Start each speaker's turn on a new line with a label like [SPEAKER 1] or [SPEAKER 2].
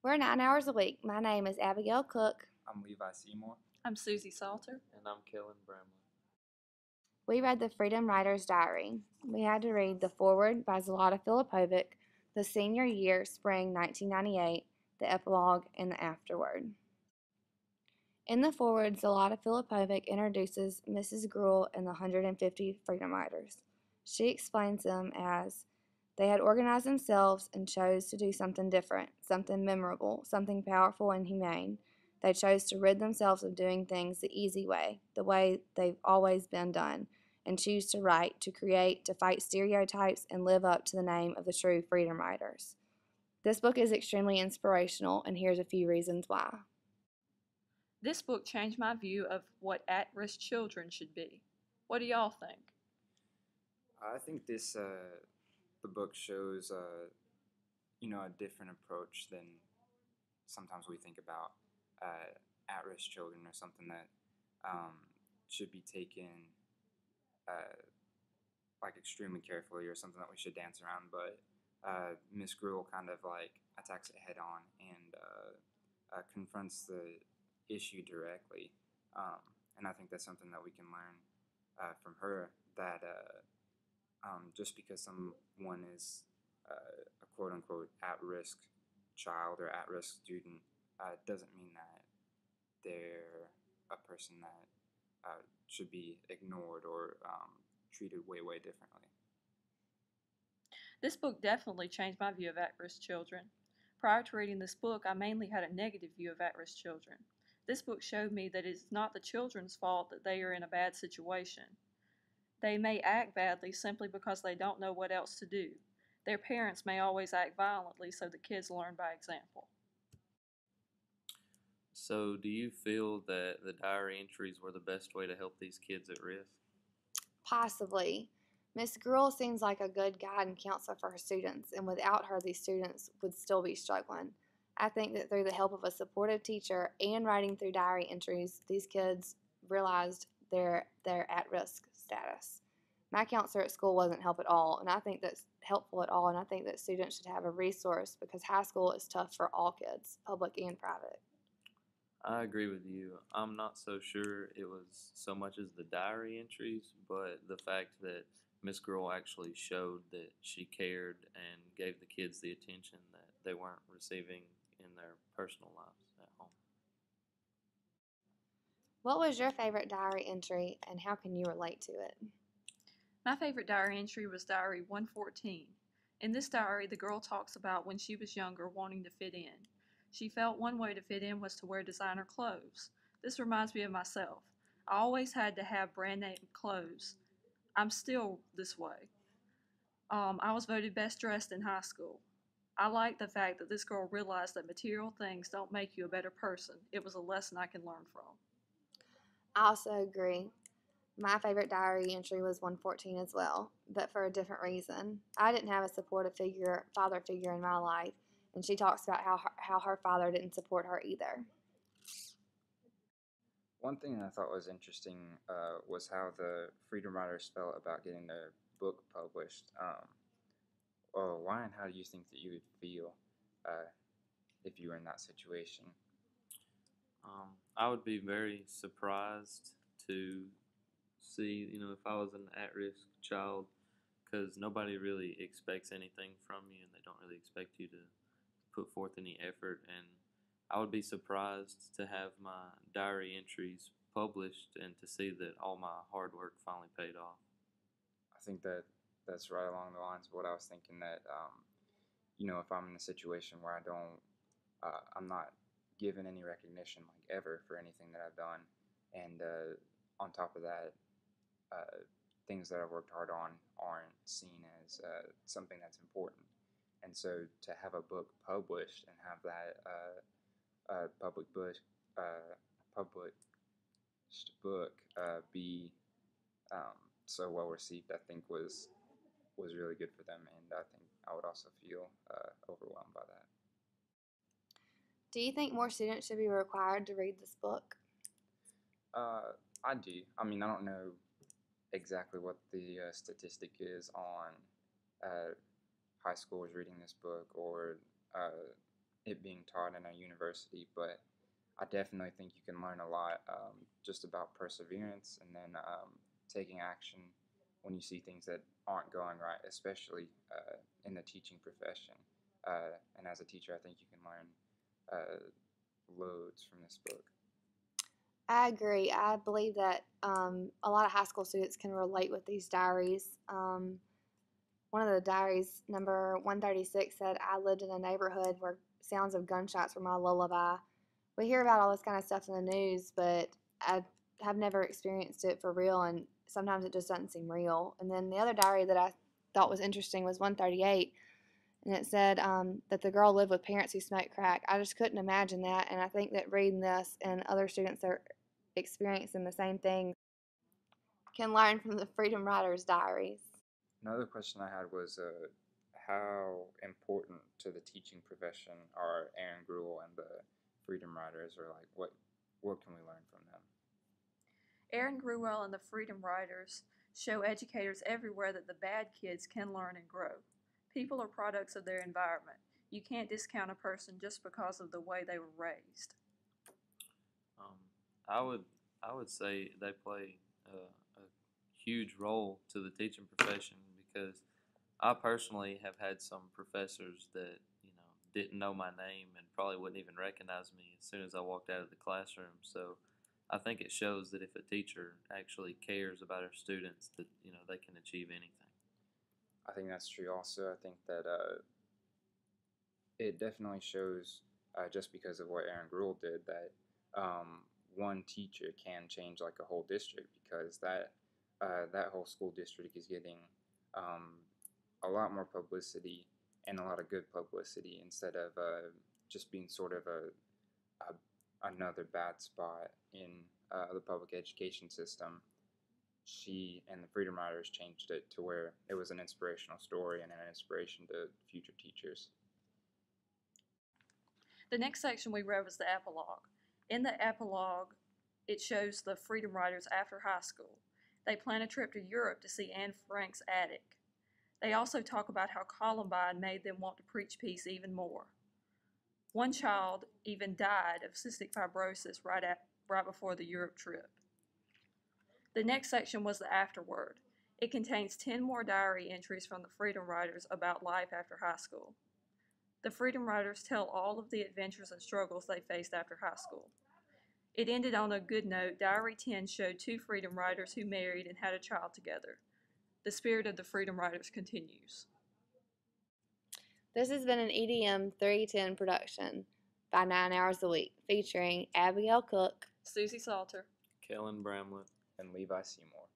[SPEAKER 1] We're 9 hours a week. My name is Abigail Cook.
[SPEAKER 2] I'm Levi Seymour.
[SPEAKER 3] I'm Susie Salter.
[SPEAKER 4] And I'm Kellen Bramley.
[SPEAKER 1] We read the Freedom Writer's Diary. We had to read the foreword by Zlata Filipovic, the senior year, spring 1998, the epilogue, and the afterword. In the foreword, Zlata Filipovic introduces Mrs. Gruhl and the 150 Freedom Writers. She explains them as they had organized themselves and chose to do something different, something memorable, something powerful and humane. They chose to rid themselves of doing things the easy way, the way they've always been done, and choose to write, to create, to fight stereotypes, and live up to the name of the true Freedom Writers. This book is extremely inspirational, and here's a few reasons why.
[SPEAKER 3] This book changed my view of what at-risk children should be. What do y'all think?
[SPEAKER 2] I think the book shows, a different approach than sometimes we think about at-risk children or something that should be taken like extremely carefully or something that we should dance around. But Miss Gruhl kind of like attacks it head on and confronts the issue directly. And I think that's something that we can learn from her, that just because someone is a quote-unquote at-risk child or at-risk student doesn't mean that they're a person that should be ignored or treated way, way differently.
[SPEAKER 3] This book definitely changed my view of at-risk children. Prior to reading this book, I mainly had a negative view of at-risk children. This book showed me that it's not the children's fault that they are in a bad situation. They may act badly simply because they don't know what else to do. Their parents may always act violently, so the kids learn by example.
[SPEAKER 4] So, do you feel that the diary entries were the best way to help these kids at risk?
[SPEAKER 1] Possibly. Miss Gruhl seems like a good guide and counselor for her students, and without her, these students would still be struggling. I think that through the help of a supportive teacher and writing through diary entries, these kids realized their at-risk status. My counselor at school wasn't helpful at all, and I think that students should have a resource because high school is tough for all kids, public and private.
[SPEAKER 4] I agree with you. I'm not so sure it was so much as the diary entries, but the fact that Miss Girl actually showed that she cared and gave the kids the attention that they weren't receiving in their personal lives at home.
[SPEAKER 1] What was your favorite diary entry, and how can you relate to it?
[SPEAKER 3] My favorite diary entry was Diary 114. In this diary, the girl talks about when she was younger wanting to fit in. She felt one way to fit in was to wear designer clothes. This reminds me of myself. I always had to have brand name clothes. I'm still this way. I was voted best dressed in high school. I like the fact that this girl realized that material things don't make you a better person. It was a lesson I can learn from.
[SPEAKER 1] I also agree. My favorite diary entry was 114 as well, but for a different reason. I didn't have a father figure in my life, and she talks about how her father didn't support her either.
[SPEAKER 2] One thing I thought was interesting was how the Freedom Writers felt about getting their book published. Why and how do you think that you would feel if you were in that situation?
[SPEAKER 4] I would be very surprised to see, if I was an at-risk child, because nobody really expects anything from you, and they don't really expect you to put forth any effort. And I would be surprised to have my diary entries published and to see that all my hard work finally paid off.
[SPEAKER 2] I think that that's right along the lines of what I was thinking. That if I'm in a situation where I'm not given any recognition like ever for anything that I've done, and on top of that, things that I've worked hard on aren't seen as something that's important. And so to have a book published and have that published book be so well received, I think was really good for them, and I think I would also feel overwhelmed by that.
[SPEAKER 1] Do you think more students should be required to read this book?
[SPEAKER 2] I do. I mean, I don't know exactly what the statistic is on high schoolers reading this book or it being taught in a university, but I definitely think you can learn a lot just about perseverance and then taking action when you see things that aren't going right, especially in the teaching profession. And as a teacher, I think you can learn loads from this book.
[SPEAKER 1] I agree. I believe that a lot of high school students can relate with these diaries. One of the diaries, number 136, said, I lived in a neighborhood where sounds of gunshots were my lullaby. We hear about all this kind of stuff in the news, but I have never experienced it for real, and sometimes it just doesn't seem real. And then the other diary that I thought was interesting was 138, and it said that the girl lived with parents who smoked crack. I just couldn't imagine that, and I think that reading this and other students that are experiencing the same thing can learn from the Freedom Riders' diaries.
[SPEAKER 2] Another question I had was how important to the teaching profession are Aaron Gruel and the Freedom Riders, or like what can we learn from them?
[SPEAKER 3] Aaron Gruel and the Freedom Riders show educators everywhere that the bad kids can learn and grow. People are products of their environment. You can't discount a person just because of the way they were raised.
[SPEAKER 4] I would say they play a huge role to the teaching profession because I personally have had some professors that didn't know my name and probably wouldn't even recognize me as soon as I walked out of the classroom. So I think it shows that if a teacher actually cares about her students, that they can achieve anything.
[SPEAKER 2] I think that's true. Also, I think that it definitely shows just because of what Aaron Gruel did that one teacher can change like a whole district because that whole school district is getting a lot more publicity and a lot of good publicity instead of just being sort of another bad spot in the public education system. She and the Freedom Riders changed it to where it was an inspirational story and an inspiration to future teachers.
[SPEAKER 3] The next section we read was the epilogue. In the epilogue, it shows the Freedom Riders after high school. They plan a trip to Europe to see Anne Frank's attic. They also talk about how Columbine made them want to preach peace even more. One child even died of cystic fibrosis right before the Europe trip. The next section was the afterword. It contains 10 more diary entries from the Freedom Riders about life after high school. The Freedom Riders tell all of the adventures and struggles they faced after high school. It ended on a good note. Diary 10 showed 2 Freedom Riders who married and had a child together. The spirit of the Freedom Riders continues.
[SPEAKER 1] This has been an EDM 310 production by 9 Hours a Week, featuring Abigail Cook,
[SPEAKER 3] Susie Salter,
[SPEAKER 4] Kellen Bramlett,
[SPEAKER 2] And Levi Seymour.